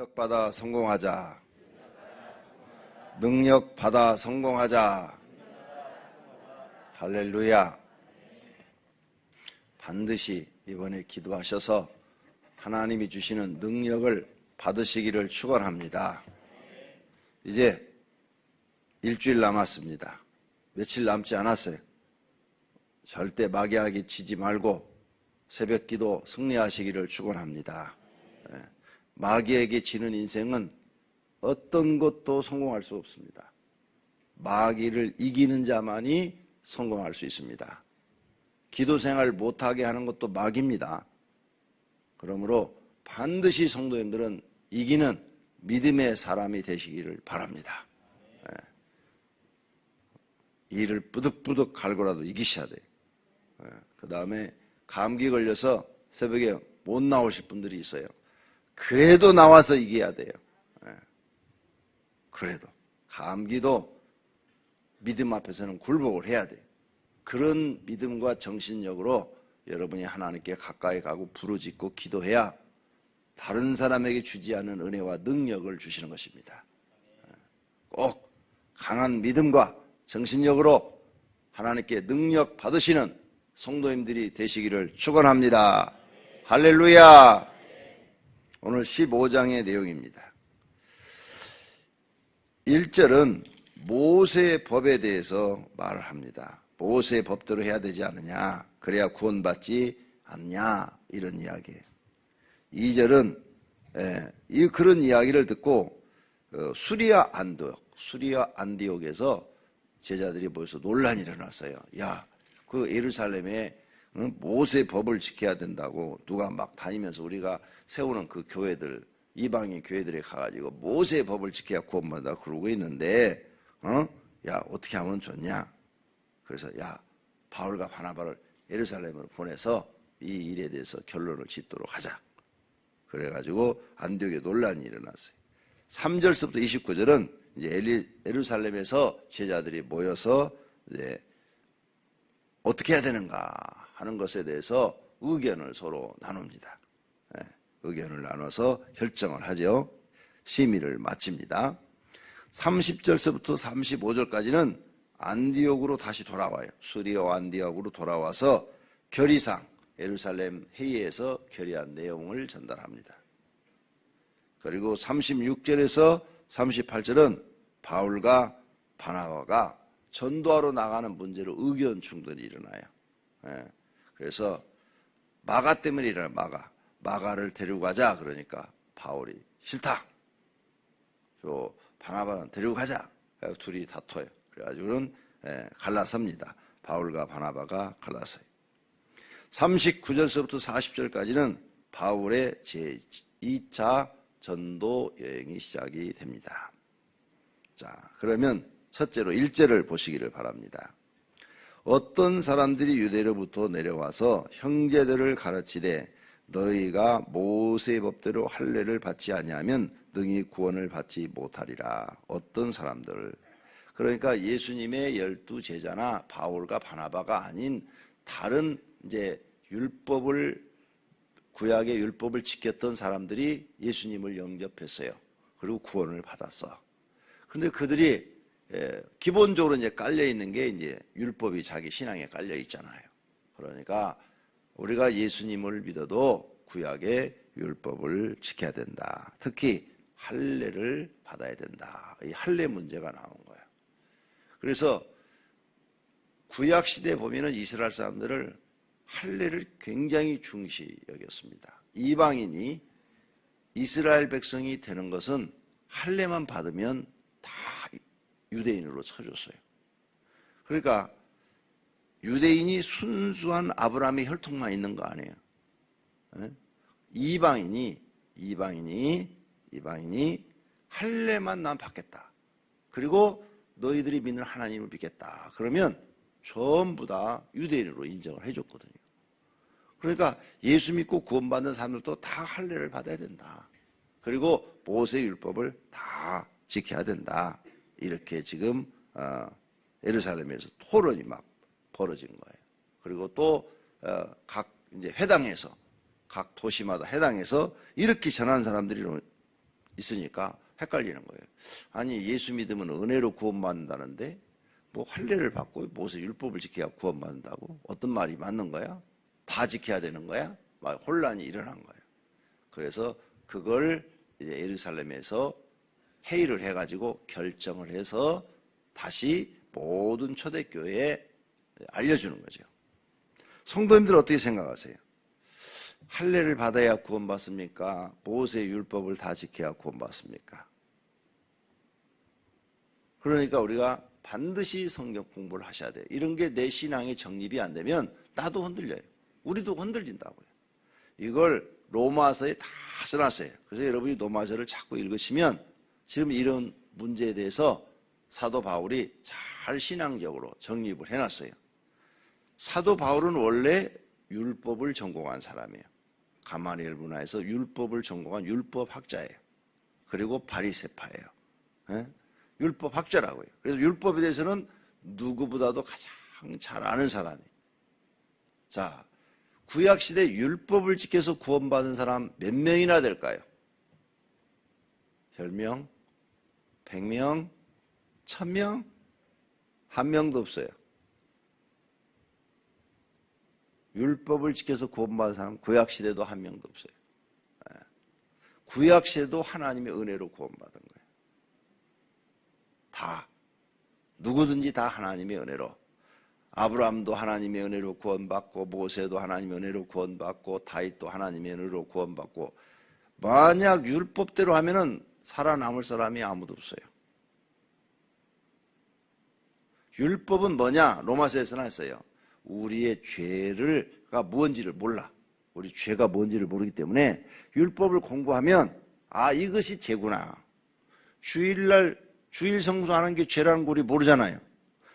능력받아 성공하자. 능력받아 성공하자. 할렐루야. 반드시 이번에 기도하셔서 하나님이 주시는 능력을 받으시기를 축원합니다. 이제 일주일 남았습니다. 며칠 남지 않았어요. 절대 마귀에게 지지 말고 새벽 기도 승리하시기를 축원합니다. 마귀에게 지는 인생은 어떤 것도 성공할 수 없습니다. 마귀를 이기는 자만이 성공할 수 있습니다. 기도 생활 못하게 하는 것도 마귀입니다. 그러므로 반드시 성도님들은 이기는 믿음의 사람이 되시기를 바랍니다. 이를 뿌득뿌득 갈고라도 이기셔야 돼요. 그 다음에 감기 걸려서 새벽에 못 나오실 분들이 있어요. 그래도 나와서 이겨야 돼요. 그래도 감기도 믿음 앞에서는 굴복을 해야 돼요. 그런 믿음과 정신력으로 여러분이 하나님께 가까이 가고 부르짖고 기도해야 다른 사람에게 주지 않는 은혜와 능력을 주시는 것입니다. 꼭 강한 믿음과 정신력으로 하나님께 능력 받으시는 성도님들이 되시기를 축원합니다. 할렐루야. 오늘 15장의 내용입니다. 1절은 모세의 법에 대해서 말을 합니다. 모세의 법대로 해야 되지 않느냐, 그래야 구원받지 않냐, 이런 이야기예요. 2절은 그런 이야기를 듣고 수리아 안디옥에서 제자들이 모여서 논란이 일어났어요. 야, 그 예루살렘에 모세의 법을 지켜야 된다고 누가 막 다니면서 우리가 세우는 그 교회들, 이방인 교회들에 가가지고 모세의 법을 지켜야 구원받는다 그러고 있는데, 야, 어떻게 하면 좋냐? 그래서 야, 바울과 바나바를 예루살렘으로 보내서 이 일에 대해서 결론을 짓도록 하자. 그래가지고 안디옥에 논란이 일어났어요. 3절부터 29절은 이제 예루살렘에서 제자들이 모여서 이제 어떻게 해야 되는가 하는 것에 대해서 의견을 서로 나눕니다. 의견을 나눠서 결정을 하죠. 심의를 마칩니다. 30절서부터 35절까지는 안디옥으로 다시 돌아와요. 수리아 안디옥으로 돌아와서 결의상 예루살렘 회의에서 결의한 내용을 전달합니다. 그리고 36절에서 38절은 바울과 바나바가 전도하러 나가는 문제로 의견 충돌이 일어나요. 그래서 마가 때문에 일어나요. 마가를 데리고 가자. 그러니까 바울이 싫다. 바나바는 데리고 가자. 둘이 다퉈요. 그래가지고는 갈라섭니다. 바울과 바나바가 갈라서요. 39절서부터 40절까지는 바울의 제2차 전도 여행이 시작이 됩니다. 자, 그러면 첫째로 1절을 보시기를 바랍니다. 어떤 사람들이 유대로부터 내려와서 형제들을 가르치되 너희가 모세의 법대로 할례를 받지 아니하면 능히 구원을 받지 못하리라. 어떤 사람들, 그러니까 예수님의 12 제자나 바울과 바나바가 아닌 다른 이제 구약의 율법을 지켰던 사람들이 예수님을 영접했어요. 그리고 구원을 받았어. 그런데 그들이 기본적으로 이제 깔려 있는 게 이제 율법이 자기 신앙에 깔려 있잖아요. 그러니까 우리가 예수님을 믿어도 구약의 율법을 지켜야 된다. 특히 할례를 받아야 된다. 이 할례 문제가 나온 거예요. 그래서 구약 시대에 보면은 이스라엘 사람들을 할례를 굉장히 중시 여겼습니다. 이방인이 이스라엘 백성이 되는 것은 할례만 받으면 다 유대인으로 쳐줬어요. 그러니까 유대인이 순수한 아브라함의 혈통만 있는 거 아니에요. 이방인이 할례만 난 받겠다. 그리고 너희들이 믿는 하나님을 믿겠다. 그러면 전부 다 유대인으로 인정을 해줬거든요. 그러니까 예수 믿고 구원받는 사람들도 다 할례를 받아야 된다. 그리고 모세의 율법을 다 지켜야 된다. 이렇게 지금 예루살렘에서 토론이 막 벌어진 거예요. 그리고 또 각 이제 회당에서 각 도시마다 회당에서 이렇게 전하는 사람들이 있으니까 헷갈리는 거예요. 아니 예수 믿으면 은혜로 구원받는다는데 뭐 할례를 받고 모세 율법을 지켜야 구원받는다고? 어떤 말이 맞는 거야? 다 지켜야 되는 거야? 막 혼란이 일어난 거예요. 그래서 그걸 이제 예루살렘에서 회의를 해가지고 결정을 해서 다시 모든 초대교회에 알려주는 거죠. 성도님들 어떻게 생각하세요? 할례를 받아야 구원받습니까? 모세의 율법을 다 지켜야 구원받습니까? 그러니까 우리가 반드시 성경 공부를 하셔야 돼요. 이런 게 내 신앙이 정립이 안 되면 나도 흔들려요. 우리도 흔들린다고요. 이걸 로마서에 다 써놨어요. 그래서 여러분이 로마서를 자꾸 읽으시면 지금 이런 문제에 대해서 사도 바울이 잘 신앙적으로 정립을 해놨어요. 사도 바울은 원래 율법을 전공한 사람이에요. 가마리엘 문화에서 율법을 전공한 율법학자예요. 그리고 바리새파예요. 예? 율법학자라고요. 그래서 율법에 대해서는 누구보다도 가장 잘 아는 사람이에요. 자, 구약시대 율법을 지켜서 구원받은 사람 몇 명이나 될까요? 10명? 100명? 1000명? 한 명도 없어요. 율법을 지켜서 구원받은 사람 구약시대도 한 명도 없어요. 구약시대도 하나님의 은혜로 구원받은 거예요. 다. 누구든지 다 하나님의 은혜로. 아브라함도 하나님의 은혜로 구원받고 모세도 하나님의 은혜로 구원받고 다윗도 하나님의 은혜로 구원받고 만약 율법대로 하면은 살아남을 사람이 아무도 없어요. 율법은 뭐냐? 로마서에서는 했어요. 우리의 죄가 뭔지를 몰라. 우리 죄가 뭔지를 모르기 때문에 율법을 공부하면 아 이것이 죄구나. 주일날 주일 성수하는 게 죄라는 걸 우리 모르잖아요.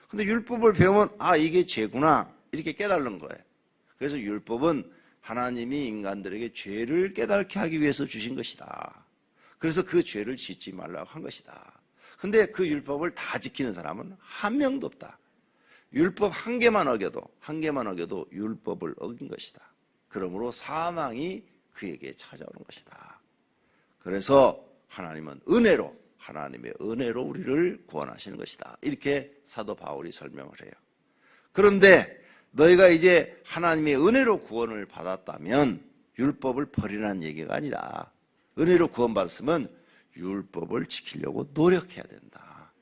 근데 율법을 배우면 아 이게 죄구나 이렇게 깨달는 거예요. 그래서 율법은 하나님이 인간들에게 죄를 깨닫게 하기 위해서 주신 것이다. 그래서 그 죄를 짓지 말라고 한 것이다. 근데 그 율법을 다 지키는 사람은 한 명도 없다. 율법 한 개만 어겨도 율법을 어긴 것이다. 그러므로 사망이 그에게 찾아오는 것이다. 그래서 하나님은 하나님의 은혜로 우리를 구원하시는 것이다. 이렇게 사도 바울이 설명을 해요. 그런데 너희가 이제 하나님의 은혜로 구원을 받았다면 율법을 버리라는 얘기가 아니다. 은혜로 구원받았으면 율법을 지키려고 노력해야 된다.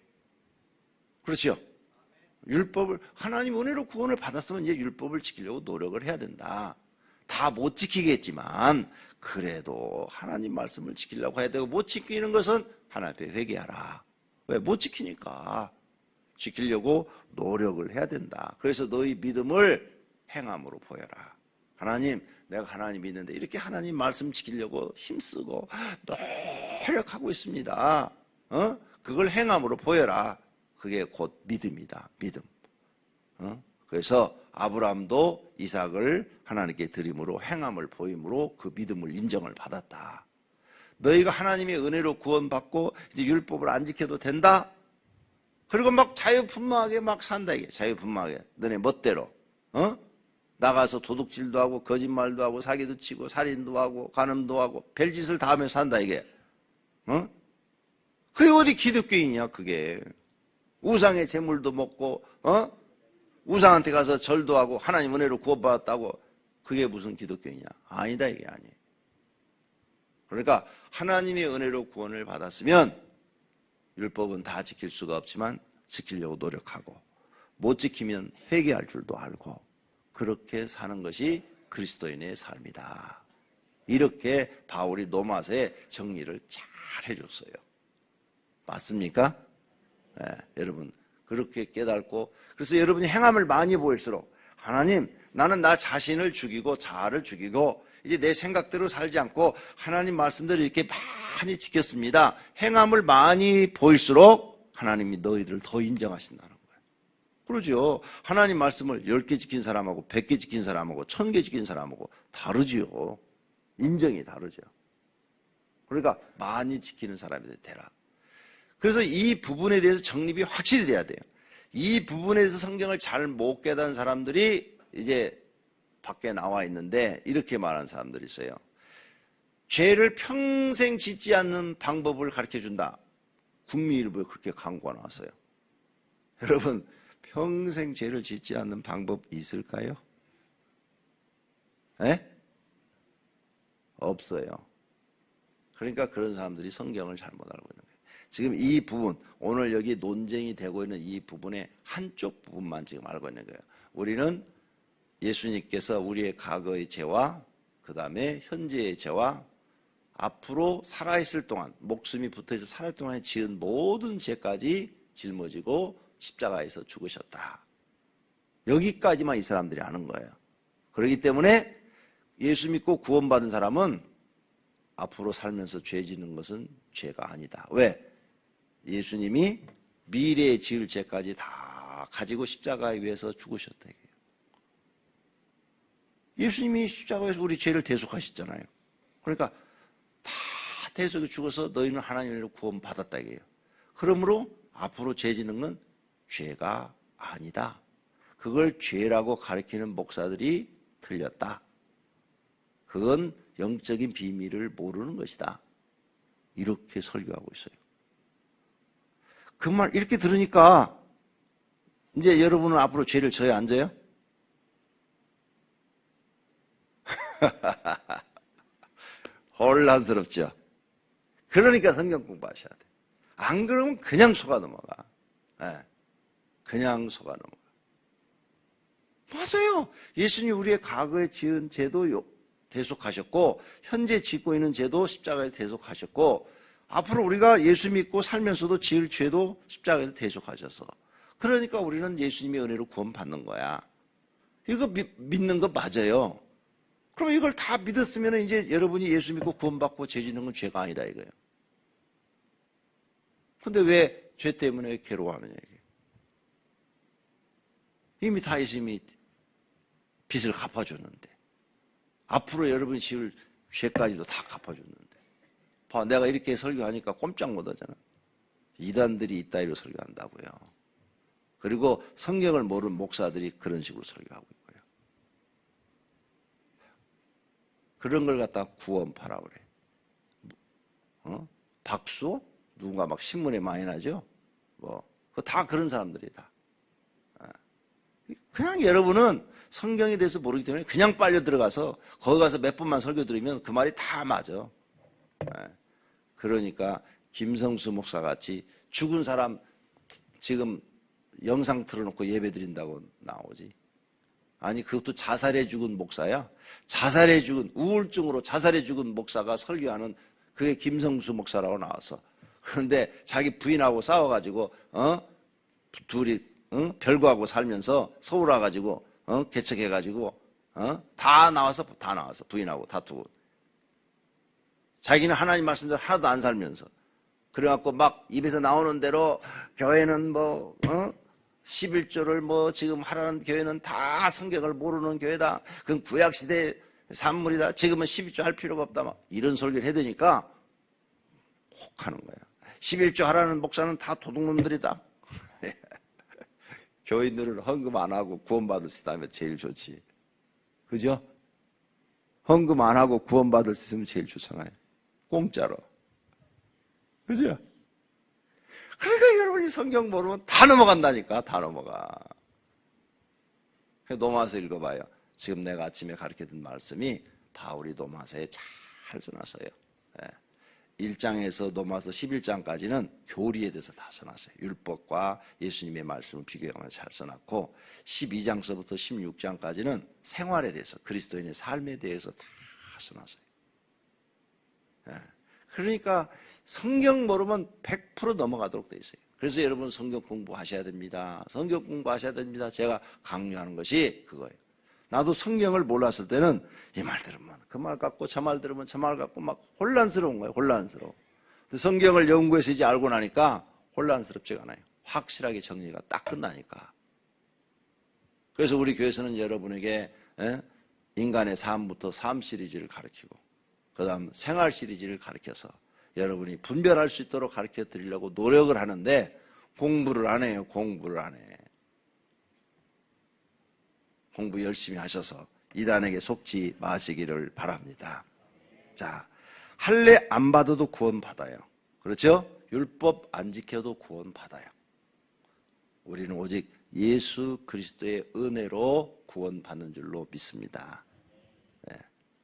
그렇죠? 하나님 은혜로 구원을 받았으면 이제 율법을 지키려고 노력을 해야 된다. 다 못 지키겠지만 그래도 하나님 말씀을 지키려고 해야 되고 못 지키는 것은 하나님 앞에 회개하라. 왜? 못 지키니까 지키려고 노력을 해야 된다. 그래서 너희 믿음을 행함으로 보여라. 하나님, 내가 하나님 믿는데 이렇게 하나님 말씀 지키려고 힘쓰고 노력하고 있습니다. 그걸 행함으로 보여라. 그게 곧 믿음이다. 믿음. 그래서 아브라함도 이삭을 하나님께 드림으로 행함을 보임으로 그 믿음을 인정을 받았다. 너희가 하나님의 은혜로 구원받고 이제 율법을 안 지켜도 된다? 그리고 막 자유분방하게 막 산다 이게. 자유분방하게. 너네 멋대로. 나가서 도둑질도 하고 거짓말도 하고 사기도 치고 살인도 하고 간음도 하고 별짓을 다 하며 산다 이게. 그게 어디 기독교인이야 그게. 우상의 재물도 먹고 우상한테 가서 절도 하고 하나님 은혜로 구원받았다고 그게 무슨 기독교이냐? 아니다 이게 아니에요. 그러니까 하나님의 은혜로 구원을 받았으면 율법은 다 지킬 수가 없지만 지키려고 노력하고 못 지키면 회개할 줄도 알고 그렇게 사는 것이 그리스도인의 삶이다. 이렇게 바울이 로마서에 정리를 잘 해줬어요. 맞습니까? 네, 여러분 그렇게 깨닫고 그래서 여러분이 행함을 많이 보일수록 하나님 나는 나 자신을 죽이고 자아를 죽이고 이제 내 생각대로 살지 않고 하나님 말씀대로 이렇게 많이 지켰습니다. 행함을 많이 보일수록 하나님이 너희들을 더 인정하신다는 거예요. 그러죠. 하나님 말씀을 10개 지킨 사람하고 100개 지킨 사람하고 1000개 지킨 사람하고 다르지요. 인정이 다르죠. 그러니까 많이 지키는 사람이 되라. 그래서 이 부분에 대해서 정립이 확실히 돼야 돼요. 이 부분에 대해서 성경을 잘 못 깨달은 사람들이 이제 밖에 나와 있는데 이렇게 말하는 사람들이 있어요. 죄를 평생 짓지 않는 방법을 가르쳐준다. 국민일보에 그렇게 광고가 나왔어요. 여러분, 평생 죄를 짓지 않는 방법 있을까요? 에? 없어요. 그러니까 그런 사람들이 성경을 잘못 알고 있는 거예요. 지금 이 부분, 오늘 여기 논쟁이 되고 있는 이 부분의 한쪽 부분만 지금 알고 있는 거예요. 우리는 예수님께서 우리의 과거의 죄와 그 다음에 현재의 죄와 앞으로 살아있을 동안, 목숨이 붙어있어 살아있을 동안에 지은 모든 죄까지 짊어지고 십자가에서 죽으셨다. 여기까지만 이 사람들이 아는 거예요. 그렇기 때문에 예수 믿고 구원받은 사람은 앞으로 살면서 죄 짓는 것은 죄가 아니다. 왜? 예수님이 미래에 지을 죄까지 다 가지고 십자가에 위해서 죽으셨다. 예수님이 십자가에서 우리 죄를 대속하셨잖아요. 그러니까 다 대속에 죽어서 너희는 하나님으로 구원받았다 이게요. 그러므로 앞으로 죄 짓는 건 죄가 아니다. 그걸 죄라고 가르치는 목사들이 틀렸다. 그건 영적인 비밀을 모르는 것이다. 이렇게 설교하고 있어요. 그 말 이렇게 들으니까 이제 여러분은 앞으로 죄를 져야 안 져요? 혼란스럽죠. 그러니까 성경 공부하셔야 돼. 안 그러면 그냥 속아 넘어가. 네. 그냥 속아 넘어가. 맞아요. 예수님 우리의 과거에 지은 죄도 대속하셨고 현재 짓고 있는 죄도 십자가에서 대속하셨고 앞으로 우리가 예수 믿고 살면서도 지을 죄도 십자가에서 대속하셔서 그러니까 우리는 예수님의 은혜로 구원받는 거야. 이거 믿는 거 맞아요. 그럼 이걸 다 믿었으면 이제 여러분이 예수 믿고 구원받고 죄 짓는 건 죄가 아니다 이거예요. 근데 왜 죄 때문에 괴로워하느냐 이게. 이미 다 예수님이 빚을 갚아줬는데 앞으로 여러분이 지을 죄까지도 다 갚아줬는데 봐, 내가 이렇게 설교하니까 꼼짝 못하잖아. 이단들이 이따위로 설교한다고요. 그리고 성경을 모르는 목사들이 그런 식으로 설교하고 있고요. 그런 걸 갖다가 구원파라 그래. 박수? 누군가 막 신문에 많이 나죠? 다 그런 사람들이다. 그냥 여러분은 성경에 대해서 모르기 때문에 그냥 빨려 들어가서 거기 가서 몇 번만 설교 들으면 그 말이 다 맞아. 그러니까 김성수 목사 같이 죽은 사람 지금 영상 틀어놓고 예배 드린다고 나오지. 아니 그것도 자살해 죽은 목사야. 자살해 죽은 우울증으로 자살해 죽은 목사가 설교하는 그게 김성수 목사라고 나왔어. 그런데 자기 부인하고 싸워가지고 둘이 별거하고 살면서 서울 와가지고 개척해가지고 다 나와서 부인하고 다투고 자기는 하나님 말씀대로 하나도 안 살면서 그래갖고 막 입에서 나오는 대로 교회는 11조를 지금 하라는 교회는 다 성경을 모르는 교회다. 그건 구약시대 산물이다. 지금은 11조 할 필요가 없다. 막 이런 소리를 해대니까 혹하는 거야. 11조 하라는 목사는 다 도둑놈들이다. 교인들은 헌금 안 하고 구원받을 수 있다면 제일 좋지. 그죠? 헌금 안 하고 구원받을 수 있으면 제일 좋잖아요. 공짜로. 그죠? 그러니까 여러분이 성경 모르면 다 넘어간다니까. 다 넘어가. 로마서 읽어봐요. 지금 내가 아침에 가르쳐준 말씀이 바울이 로마서에 잘 써놨어요. 1장에서 로마서 11장까지는 교리에 대해서 다 써놨어요. 율법과 예수님의 말씀을 비교하면서 잘 써놨고 12장서부터 16장까지는 생활에 대해서 그리스도인의 삶에 대해서 다 써놨어요. 그러니까 성경 모르면 100% 넘어가도록 돼 있어요. 그래서 여러분 성경 공부하셔야 됩니다. 성경 공부하셔야 됩니다. 제가 강요하는 것이 그거예요. 나도 성경을 몰랐을 때는 이 말 들으면 그 말 같고 저 말 들으면 저 말 같고 막 혼란스러운 거예요. 혼란스러워. 성경을 연구해서 이제 알고 나니까 혼란스럽지가 않아요. 확실하게 정리가 딱 끝나니까. 그래서 우리 교회에서는 여러분에게 인간의 삶부터 삶 시리즈를 가르치고 그 다음 생활 시리즈를 가르쳐서 여러분이 분별할 수 있도록 가르쳐 드리려고 노력을 하는데 공부를 안 해요. 공부를 안 해. 공부 열심히 하셔서 이단에게 속지 마시기를 바랍니다. 자, 할례 안 받아도 구원받아요. 그렇죠? 율법 안 지켜도 구원받아요. 우리는 오직 예수 그리스도의 은혜로 구원받는 줄로 믿습니다.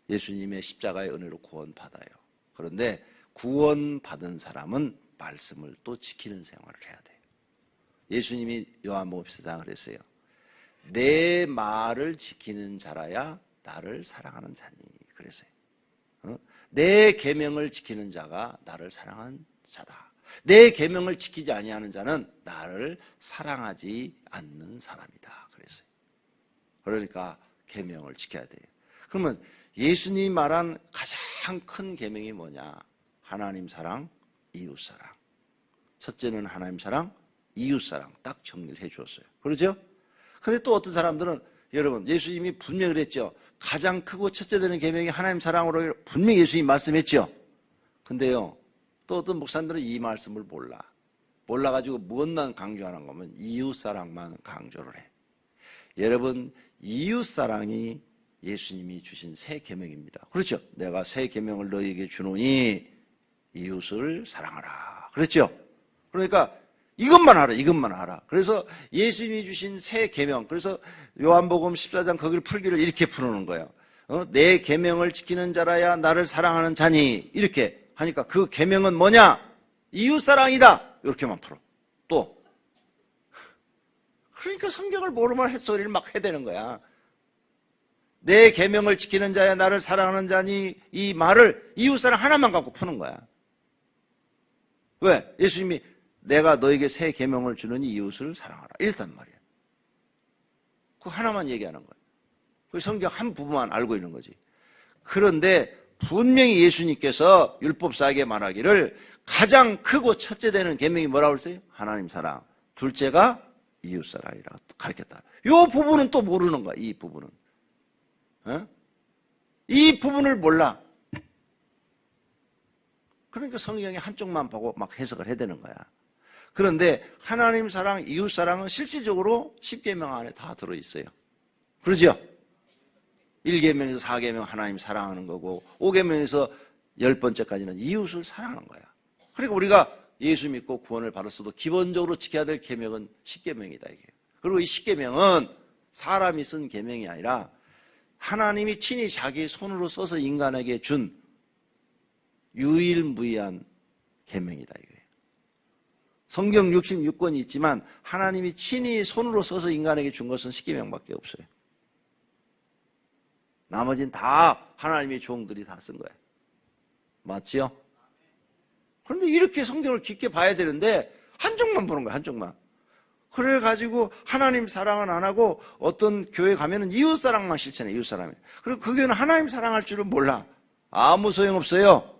예수님의 십자가의 은혜로 구원받아요. 그런데 구원받은 사람은 말씀을 또 지키는 생활을 해야 돼요. 예수님이 요한복음 14장을 했어요. 내 말을 지키는 자라야 나를 사랑하는 자니. 그랬어요. 내 계명을 지키는 자가 나를 사랑하는 자다. 내 계명을 지키지 아니하는 자는 나를 사랑하지 않는 사람이다. 그랬어요. 그러니까 계명을 지켜야 돼요. 그러면 예수님이 말한 가장 큰 계명이 뭐냐? 하나님 사랑, 이웃 사랑. 첫째는 하나님 사랑, 이웃 사랑. 딱 정리를 해 주었어요. 그렇죠? 근데 또 어떤 사람들은 여러분 예수님이 분명히 그랬죠. 가장 크고 첫째 되는 계명이 하나님 사랑으로 분명히 예수님이 말씀했죠. 근데요, 또 어떤 목사님들은 이 말씀을 몰라가지고 무엇만 강조하는 거면 이웃 사랑만 강조를 해. 여러분, 이웃 사랑이 예수님이 주신 새 계명입니다. 그렇죠? 내가 새 계명을 너희에게 주노니 이웃을 사랑하라. 그랬죠? 그러니까 이것만 하라. 그래서 예수님이 주신 새 계명, 그래서 요한복음 14장 거기를 풀기를 이렇게 풀어놓은 거예요. 내 계명을 지키는 자라야 나를 사랑하는 자니. 이렇게 하니까 그 계명은 뭐냐? 이웃사랑이다. 이렇게만 풀어. 또 그러니까 성경을 모르면 햇소리를 막 해대는 거야. 내 계명을 지키는 자야 나를 사랑하는 자니, 이 말을 이웃사랑 하나만 갖고 푸는 거야. 왜? 예수님이 내가 너에게 새 계명을 주느니 이웃을 사랑하라 이랬단 말이야. 그 하나만 얘기하는 거야. 그 성경 한 부분만 알고 있는 거지. 그런데 분명히 예수님께서 율법사에게 말하기를 가장 크고 첫째 되는 계명이 뭐라고 그랬어요? 하나님 사랑. 둘째가 이웃 사랑이라고 가르쳤다. 이 부분은 또 모르는 거야. 이 부분은. 이 부분을 몰라. 그러니까 성경의 한쪽만 보고 막 해석을 해야 되는 거야. 그런데 하나님 사랑, 이웃 사랑은 실질적으로 10계명 안에 다 들어있어요. 그러죠? 1계명에서 4계명 하나님 사랑하는 거고 5계명에서 10번째까지는 이웃을 사랑하는 거야. 그러니까 우리가 예수 믿고 구원을 받았어도 기본적으로 지켜야 될 계명은 10계명이다 이게. 그리고 이 10계명은 사람이 쓴 계명이 아니라 하나님이 친히 자기 손으로 써서 인간에게 준 유일무이한 계명이다 이거예요. 성경 66권이 있지만 하나님이 친히 손으로 써서 인간에게 준 것은 10계명밖에 없어요. 나머지는 다 하나님의 종들이 다 쓴 거예요. 맞지요? 그런데 이렇게 성경을 깊게 봐야 되는데 한쪽만 보는 거야, 한쪽만. 그래가지고 하나님 사랑은 안 하고 어떤 교회 가면은 이웃사랑만 실천해, 이웃사랑이. 그리고 그 교회는 하나님 사랑할 줄은 몰라. 아무 소용없어요.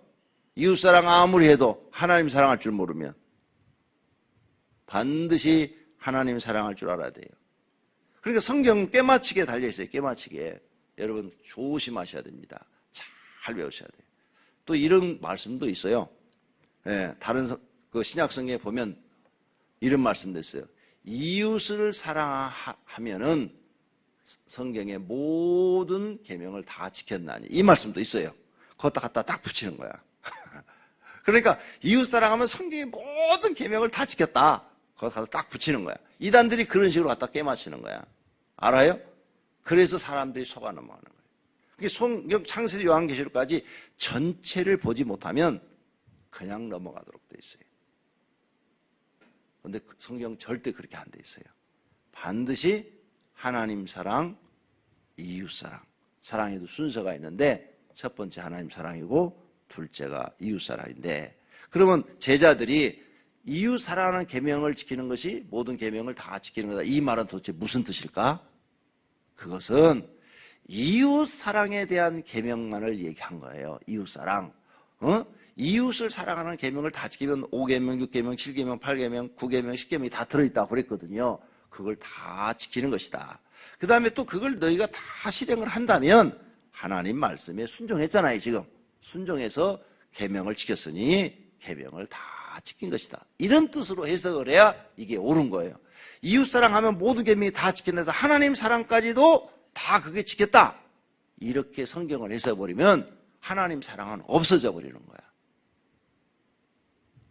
이웃사랑 아무리 해도 하나님 사랑할 줄 모르면. 반드시 하나님 사랑할 줄 알아야 돼요. 그러니까 성경 꿰맞추기에 달려있어요, 꿰맞추기에. 여러분 조심하셔야 됩니다. 잘 배우셔야 돼요. 또 이런 말씀도 있어요. 다른 그 신약성경에 보면 이런 말씀도 있어요. 이웃을 사랑하면은 성경의 모든 계명을 다 지켰나니 이 말씀도 있어요. 그것다 갖다 딱 붙이는 거야. 그러니까 이웃 사랑하면 성경의 모든 계명을 다 지켰다. 그거 갖다 딱 붙이는 거야. 이단들이 그런 식으로 갖다 깨맞추는 거야. 알아요? 그래서 사람들이 속아 넘어가는 거예요. 성경 창세기 요한계시록까지 전체를 보지 못하면 그냥 넘어가도록 돼 있어요. 그런데 성경 절대 그렇게 안 돼 있어요. 반드시 하나님 사랑, 이웃 사랑. 사랑에도 순서가 있는데 첫 번째 하나님 사랑이고 둘째가 이웃 사랑인데, 그러면 제자들이 이웃 사랑하는 계명을 지키는 것이 모든 계명을 다 지키는 거다. 이 말은 도대체 무슨 뜻일까? 그것은 이웃 사랑에 대한 계명만을 얘기한 거예요. 이웃 사랑. 이웃을 사랑하는 계명을 다 지키면 5계명, 6계명, 7계명, 8계명, 9계명, 10계명이 다 들어있다고 그랬거든요. 그걸 다 지키는 것이다. 그 다음에 또 그걸 너희가 다 실행을 한다면 하나님 말씀에 순종했잖아요. 지금 순종해서 계명을 지켰으니 계명을 다 지킨 것이다. 이런 뜻으로 해석을 해야 이게 옳은 거예요. 이웃 사랑하면 모든 계명이 다 지킨다 해서 하나님 사랑까지도 다 그게 지켰다. 이렇게 성경을 해석해버리면 하나님 사랑은 없어져 버리는 거야.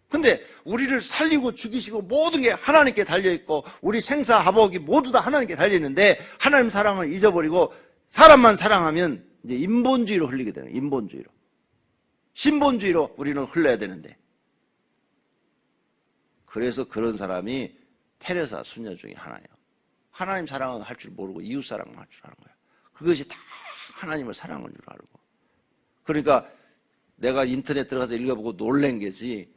근데 우리를 살리고 죽이시고 모든 게 하나님께 달려있고 우리 생사화복이 모두 다 하나님께 달려있는데 하나님 사랑을 잊어버리고 사람만 사랑하면 이제 인본주의로 흘리게 되는 거예요. 인본주의로. 신본주의로 우리는 흘러야 되는데. 그래서 그런 사람이 테레사 수녀 중에 하나예요. 하나님 사랑을 할 줄 모르고 이웃 사랑을 할 줄 아는 거예요. 그것이 다 하나님을 사랑하는 줄 알고. 그러니까 내가 인터넷 들어가서 읽어보고 놀란 게지,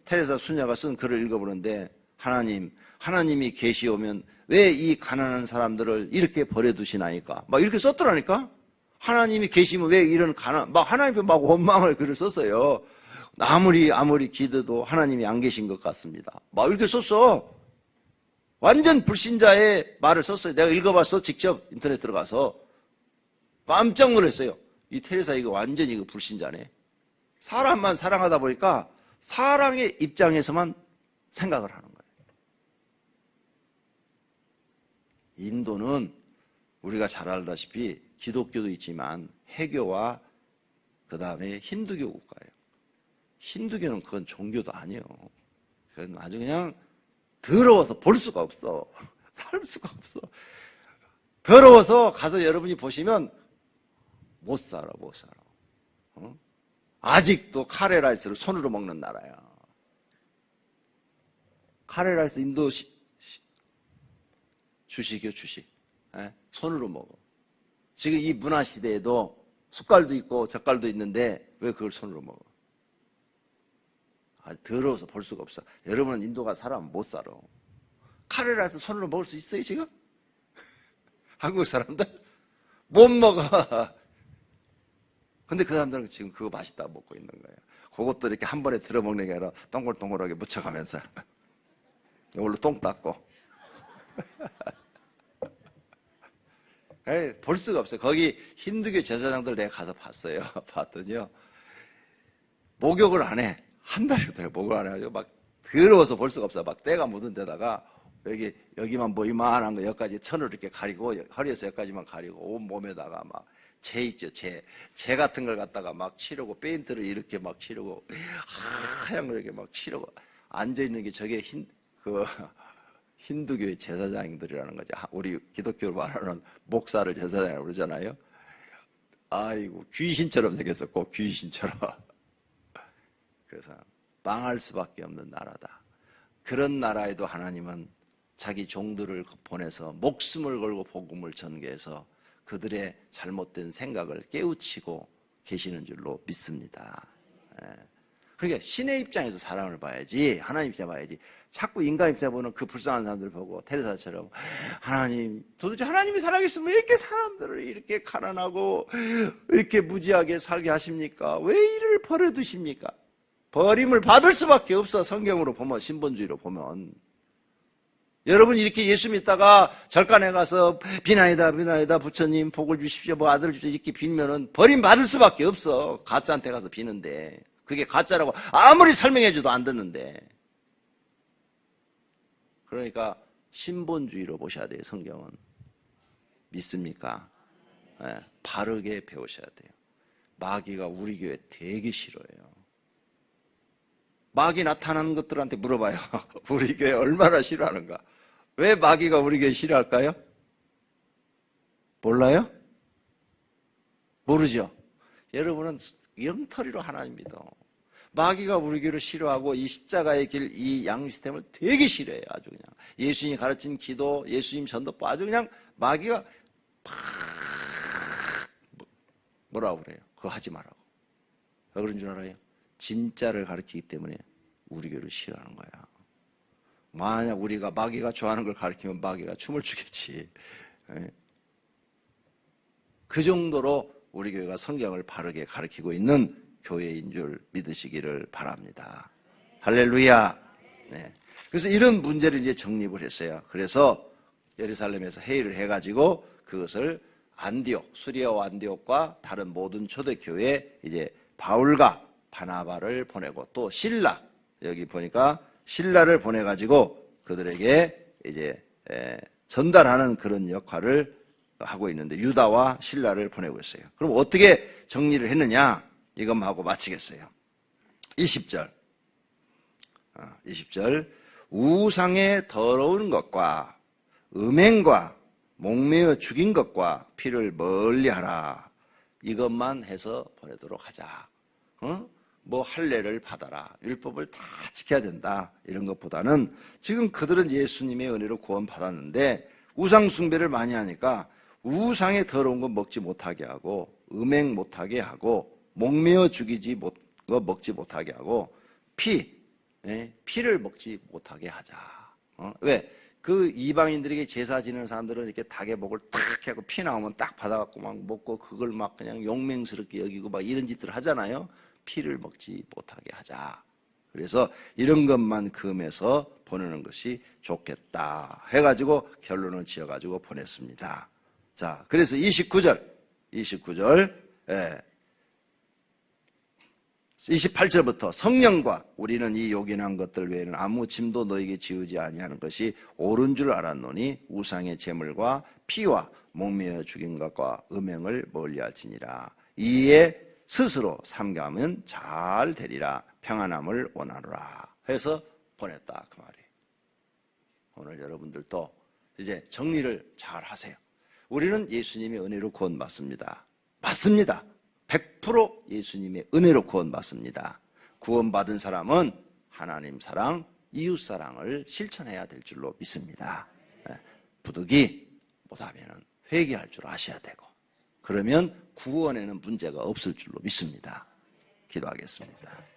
테레사 수녀가 쓴 글을 읽어보는데 하나님이 계시오면 왜 이 가난한 사람들을 이렇게 버려두시나이까? 막 이렇게 썼더라니까? 하나님이 계시면 왜 이런 하나님께 막 원망을 글을 썼어요. 아무리 기도도 하나님이 안 계신 것 같습니다. 막 이렇게 썼어. 완전 불신자의 말을 썼어요. 내가 읽어봤어. 직접 인터넷 들어가서. 깜짝 놀랐어요. 이 테레사 이거 완전히 이거 불신자네. 사람만 사랑하다 보니까 사랑의 입장에서만 생각을 하는 거예요. 인도는 우리가 잘 알다시피 기독교도 있지만 해교와 그 다음에 힌두교 국가예요. 힌두교는 그건 종교도 아니에요. 그건 아주 그냥 더러워서 볼 수가 없어. 살 수가 없어. 더러워서 가서 여러분이 보시면 못 살아. 아직도 카레라이스를 손으로 먹는 나라야. 카레라이스 인도 주식이요, 주식. 손으로 먹어. 지금 이 문화 시대에도 숟갈도 있고 젓갈도 있는데 왜 그걸 손으로 먹어? 더러워서 볼 수가 없어. 여러분은 인도가 살아면 못 살아. 카레라이스 손으로 먹을 수 있어요, 지금? 한국 사람들? 못 먹어. 근데 그 사람들은 지금 그거 맛있다고 먹고 있는 거예요. 그것도 이렇게 한 번에 들어 먹는 게 아니라 동글동글하게 묻혀가면서 이걸로 똥 닦고. 볼 수가 없어요. 거기 힌두교 제사장들 내가 가서 봤어요. 봤더니요. 목욕을 안 해. 한 달이거든요. 목욕을 안 해가지고 막 더러워서 볼 수가 없어. 막 때가 묻은 데다가 여기만 뭐 이만한 거 여기까지 천을 이렇게 가리고 허리에서 여기까지만 가리고 온 몸에다가 막 재 있죠. 재 같은 걸 갖다가 막 칠하고 페인트를 이렇게 막 칠하고 하얀 걸 이렇게 막 칠하고 앉아있는 게 저게 힌두교의 제사장들이라는 거죠. 우리 기독교로 말하는 목사를 제사장이라고 그러잖아요. 아이고 귀신처럼 생겼었고 귀신처럼. 그래서 망할 수밖에 없는 나라다. 그런 나라에도 하나님은 자기 종들을 보내서 목숨을 걸고 복음을 전개해서 그들의 잘못된 생각을 깨우치고 계시는 줄로 믿습니다. 그러니까 신의 입장에서 사람을 봐야지 하나님 입장에 봐야지. 자꾸 인간 입장에 보는 그 불쌍한 사람들 보고 테레사처럼 하나님 도대체 하나님이 살아계시면 왜 이렇게 사람들을 이렇게 가난하고 이렇게 무지하게 살게 하십니까? 왜 이를 버려두십니까? 버림을 받을 수밖에 없어. 성경으로 보면 신본주의로 보면 여러분 이렇게 예수 믿다가 절간에 가서 비나이다 부처님 복을 주십시오 뭐 아들 주십시오 이렇게 빌면은 버림받을 수밖에 없어. 가짜한테 가서 비는데 그게 가짜라고 아무리 설명해줘도 안 듣는데. 그러니까 신본주의로 보셔야 돼요. 성경은. 믿습니까? 네, 바르게 배우셔야 돼요. 마귀가 우리 교회 되게 싫어해요. 마귀 나타나는 것들한테 물어봐요. 우리 교회 얼마나 싫어하는가? 왜 마귀가 우리 교회 싫어할까요? 몰라요? 모르죠? 여러분은 영털이로 하나님 믿어. 마귀가 우리 교회를 싫어하고 이 십자가의 길, 이 양 시스템을 되게 싫어해요. 아주 그냥. 예수님이 가르친 기도, 예수님 전도법 아주 그냥 마귀가 뭐라고 그래요? 그거 하지 말라고. 왜 그런 줄 알아요? 진짜를 가르치기 때문에 우리 교회를 싫어하는 거야. 만약 우리가 마귀가 좋아하는 걸 가르치면 마귀가 춤을 추겠지. 그 정도로 우리 교회가 성경을 바르게 가르치고 있는 교회인 줄 믿으시기를 바랍니다. 할렐루야. 네. 그래서 이런 문제를 이제 정립을 했어요. 그래서 예루살렘에서 회의를 해가지고 그것을 안디옥, 수리아와 안디옥과 다른 모든 초대교회에 이제 바울과 바나바를 보내고 또 실라, 여기 보니까 실라를 보내가지고 그들에게 이제 전달하는 그런 역할을 하고 있는데 유다와 실라를 보내고 있어요. 그럼 어떻게 정리를 했느냐? 이것만 하고 마치겠어요. 20절. 20절. 우상의 더러운 것과 음행과 목매어 죽인 것과 피를 멀리하라. 이것만 해서 보내도록 하자. 뭐 할례를 받아라. 율법을 다 지켜야 된다. 이런 것보다는 지금 그들은 예수님의 은혜로 구원받았는데 우상 숭배를 많이 하니까 우상의 더러운 거 먹지 못하게 하고 음행 못하게 하고 목매어 죽이지 먹지 못하게 하고 피를 먹지 못하게 하자. 왜? 그 이방인들에게 제사 지내는 사람들은 이렇게 닭의 목을 탁 하고 피 나오면 딱 받아갖고 막 먹고 그걸 막 그냥 용맹스럽게 여기고 막 이런 짓들 하잖아요. 피를 먹지 못하게 하자. 그래서 이런 것만 금해서 보내는 것이 좋겠다 해가지고 결론을 지어가지고 보냈습니다. 자, 그래서 29절, 28절부터 성령과 우리는 이 요긴한 것들 외에는 아무 짐도 너에게 지우지 아니하는 것이 옳은 줄 알았노니 우상의 제물과 피와 목매어 죽인 것과 음행을 멀리할지니라. 이에 스스로 삼가하면 잘 되리라. 평안함을 원하노라 해서 보냈다 그 말이에요. 오늘 여러분들도 이제 정리를 잘 하세요. 우리는 예수님의 은혜로 구원받습니다. 맞습니다. 100% 예수님의 은혜로 구원받습니다. 구원받은 사람은 하나님 사랑, 이웃 사랑을 실천해야 될 줄로 믿습니다. 부득이 못하면 회개할 줄 아셔야 되고 그러면 구원에는 문제가 없을 줄로 믿습니다. 기도하겠습니다.